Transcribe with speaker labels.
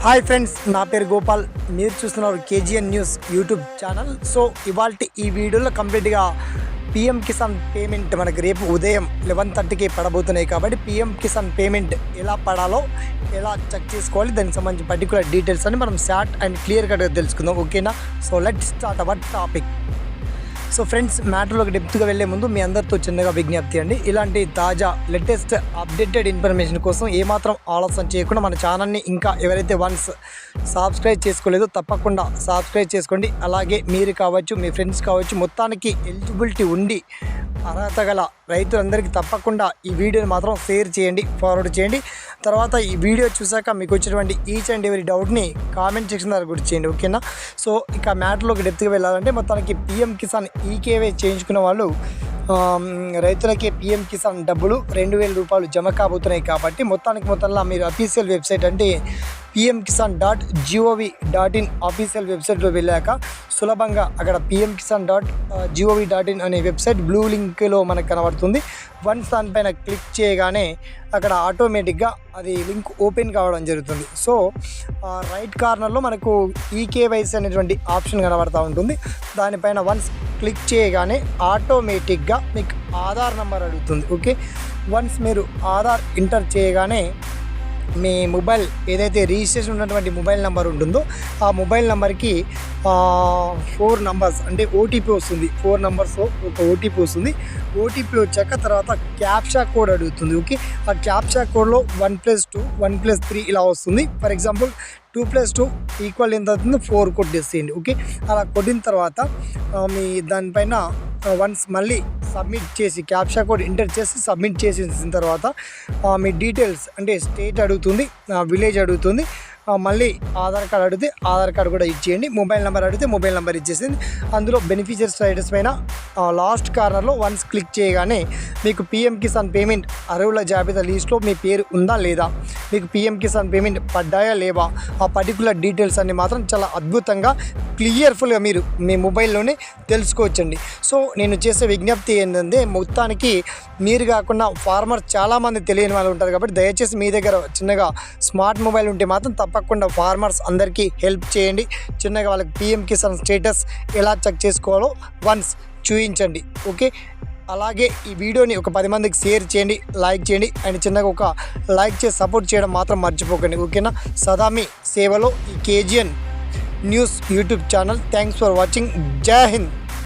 Speaker 1: Hi friends, నా పేరు గోపాల్. మీరు చూస్తున్నారు KGN news YouTube channel. So ఇవాళ ఈ వీడియోలో కంప్లీట్గా పిఎం కిసాన్ పేమెంట్ మనకి రేపు ఉదయం 11:30కి పడబోతున్నాయి. కాబట్టి పిఎం కిసాన్ పేమెంట్ ఎలా పడాలో, ఎలా చెక్ చేసుకోవాలి, దానికి సంబంధించిన పర్టికులర్ డీటెయిల్స్ అని మనం షార్ట్ అండ్ క్లియర్ కట్గా తెలుసుకుందాం. ఓకేనా? So let's start our topic. So friends, మ్యాటర్లోకి డెప్త్గా వెళ్లే ముందు మీ అందరితో చిన్నగా విజ్ఞప్తి అండి. ఇలాంటి తాజా లేటెస్ట్ అప్డేటెడ్ ఇన్ఫర్మేషన్ కోసం ఏమాత్రం ఆలస్యం చేయకుండా మన ఛానల్ని ఇంకా ఎవరైతే వన్స్ సబ్స్క్రైబ్ చేసుకోలేదో తప్పకుండా సబ్స్క్రైబ్ చేసుకోండి. అలాగే మీరు కావచ్చు, మీ ఫ్రెండ్స్ కావచ్చు, మొత్తానికి ఎలిజిబిలిటీ ఉండి అర్హత గల రైతులందరికీ తప్పకుండా ఈ వీడియోని మాత్రం షేర్ చేయండి, ఫార్వర్డ్ చేయండి. తర్వాత ఈ వీడియో చూసాక మీకు వచ్చినటువంటి ఈచ్ అండ్ ఎవరీ డౌట్ని కామెంట్ సెక్షన్ దగ్గర గుర్తు చేయండి. ఓకేనా? సో ఇక మ్యాటర్లోకి డెప్త్గా వెళ్ళాలంటే మొత్తానికి పిఎం కిసాన్ ఈకేవై చేయించుకున్న వాళ్ళు రైతులకి పిఎం కిసాన్ డబ్బులు 2,000 రూపాయలు జమ కాబోతున్నాయి. కాబట్టి మొత్తంలో మీరు అఫీషియల్ వెబ్సైట్ అంటే pmkisan.gov.in అఫీషియల్ వెబ్సైట్లో వెళ్ళాక సులభంగా అక్కడ pmkisan.gov.in అనే వెబ్సైట్ బ్లూ లింక్లో మనకు కనబడుతుంది. వన్స్ దానిపైన క్లిక్ చేయగానే అక్కడ ఆటోమేటిక్గా అది లింక్ ఓపెన్ కావడం జరుగుతుంది. సో రైట్ కార్నర్లో మనకు ఈకేవైసీ అనేటువంటి ఆప్షన్ కనబడుతూ ఉంటుంది. దానిపైన వన్స్ క్లిక్ చేయగానే ఆటోమేటిక్గా మీకు ఆధార్ నెంబర్ అడుగుతుంది. ఓకే, వన్స్ మీరు ఆధార్ ఎంటర్ చేయగానే మీ మొబైల్ ఏదైతే రిజిస్ట్రేషన్ ఉన్నటువంటి మొబైల్ నెంబర్ ఉంటుందో ఆ మొబైల్ నెంబర్కి 4 నంబర్స్ అంటే ఓటీపీ వస్తుంది. 4 నంబర్స్ ఒక ఓటీపీ వస్తుంది. ఓటీపీ వచ్చాక తర్వాత క్యాప్చా కోడ్ అడుగుతుంది. ఓకే, ఆ క్యాప్చా కోడ్లో 1+2 1+3 ఇలా వస్తుంది. ఫర్ ఎగ్జాంపుల్ 2+2 ఈక్వల్ ఎంత అవుతుంది, 4 కొట్టేసేయండి. ఓకే, అలా కొట్టిన తర్వాత మీ దానిపైన వన్స్ మళ్ళీ సబ్మిట్ చేసి క్యాప్చా కోడ్ ఎంటర్ చేసి సబ్మిట్ చేసిన తర్వాత మీ డీటెయిల్స్ అంటే స్టేట్ అడుగుతుంది, విలేజ్ అడుగుతుంది, మళ్ళీ ఆధార్ కార్డ్ అడిగితే ఆధార్ కార్డ్ కూడా ఇచ్చేయండి, మొబైల్ నెంబర్ అడిగితే మొబైల్ నెంబర్ ఇచ్చేసింది. అందులో బెనిఫిషియరీ స్టేటస్ పైన లాస్ట్ కార్నర్లో వన్స్ క్లిక్ చేయగానే మీకు పిఎం కిసాన్ పేమెంట్ అర్హుల జాబితా లిస్ట్లో మీ పేరు ఉందా లేదా, మీకు పిఎం కిసాన్ పేమెంట్ పడ్డాయా లేవా, ఆ పర్టికులర్ డీటెయిల్స్ అన్ని మాత్రం చాలా అద్భుతంగా క్లియర్ఫుల్గా మీరు మీ మొబైల్లోనే తెలుసుకోవచ్చండి. సో నేను చేసే విజ్ఞప్తి ఏంటంటే మొత్తానికి మీరు కాకుండా ఫార్మర్స్ చాలామంది తెలియని వాళ్ళు ఉంటారు. కాబట్టి దయచేసి మీ దగ్గర చిన్నగా స్మార్ట్ మొబైల్ ఉంటే మాత్రం తప్పకుండా ఫార్మర్స్ అందరికీ హెల్ప్ చేయండి. చిన్నగా వాళ్ళకి పిఎం కిసాన్ స్టేటస్ ఎలా చెక్ చేసుకోవాలో వన్స్ చూపించండి. ఓకే, అలాగే ఈ వీడియోని ఒక 10 మందికి షేర్ చేయండి, లైక్ చేయండి. అండ్ చిన్నగా ఒక లైక్ చేసి సపోర్ట్ చేయడం మాత్రం మర్చిపోకండి. ఓకేనా? సదా మీ సేవలో ఈ KGN news YouTube channel. Thanks for watching. జై హింద్.